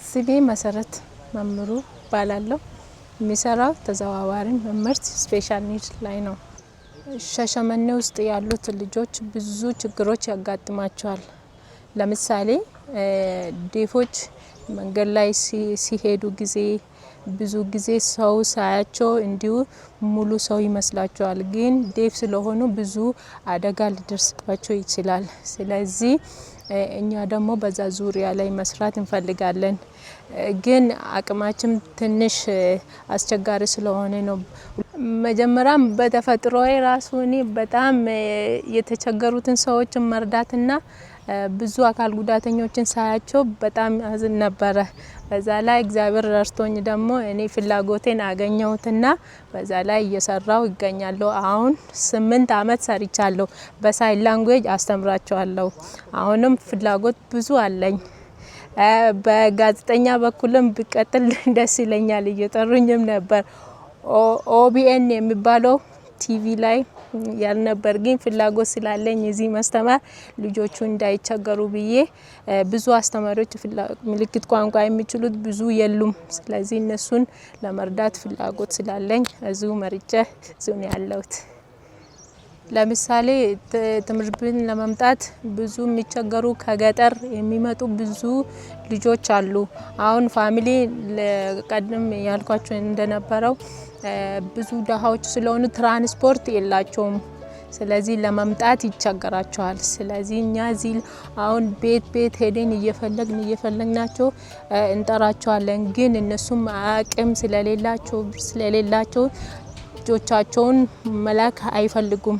ስሜ መሰረት መምሩ ባላለው የሚሰራው ተዘዋዋሪ መምህርት ስፔሻል ኒድስ ላይ ነው። ሻሸመኔ ውስጥ ያሉት ልጆች ብዙ ችግሮች ያጋጥማቸዋል። ለምሳሌ ዴፎች መንገድ ላይ ሲሄዱ ጊዜ ብዙ ጊዜ ሰው ሳያቸው እንዲሁ ሙሉ ሰው ይመስላቸዋል፣ ግን ዴፍ ስለሆኑ ብዙ አደጋ ሊደርስባቸው ይችላል። ስለዚህ እኛ ደግሞ በዛ ዙሪያ ላይ መስራት እንፈልጋለን፣ ግን አቅማችን ትንሽ አስቸጋሪ ስለሆነ ነው። መጀመሪያም በተፈጥሮዬ ራሱ እኔ በጣም የተቸገሩትን ሰዎችን መርዳትና ብዙ አካል ጉዳተኞችን ሳያቸው በጣም አዝን ነበረ። በዛ ላይ እግዚአብሔር ረድቶኝ ደግሞ እኔ ፍላጎቴን አገኘሁትና በዛ ላይ እየሰራው ይገኛለሁ። አሁን 8 አመት ሰርቻለሁ። በሳይን ላንጉዌጅ አስተምራቸዋለሁ። አሁንም ፍላጎት ብዙ አለኝ። በጋዜጠኛ በኩልም ብቀጥል ደስ ይለኛል። እየጠሩኝም ነበር። ኦቢኤን የሚባለው ቲቪ ላይ ያልነበር፣ ግን ፍላጎት ስላለኝ እዚህ ማስተማር ልጆቹ እንዳይቸገሩ ብዬ ብዙ አስተማሪዎች ምልክት ቋንቋ የሚችሉት ብዙ የሉም። ስለዚህ እነሱን ለመርዳት ፍላጎት ስላለኝ እዚሁ መርጬ እዚሁ ነው ያለሁት። ለምሳሌ ትምህርት ቤት ለመምጣት ብዙ የሚቸገሩ ከገጠር የሚመጡ ብዙ ልጆች አሉ። አሁን ፋሚሊ ለቀድም ያልኳቸው እንደነበረው ብዙ ደሃዎች ስለሆኑ ትራንስፖርት የላቸውም። ስለዚህ ለመምጣት ይቸገራቸዋል። ስለዚህ እኛ እዚህ አሁን ቤት ሄደን እየፈለግናቸው እንጠራቸዋለን፣ ግን እነሱም አቅም ስለሌላቸው ልጆቻቸውን መላክ አይፈልጉም።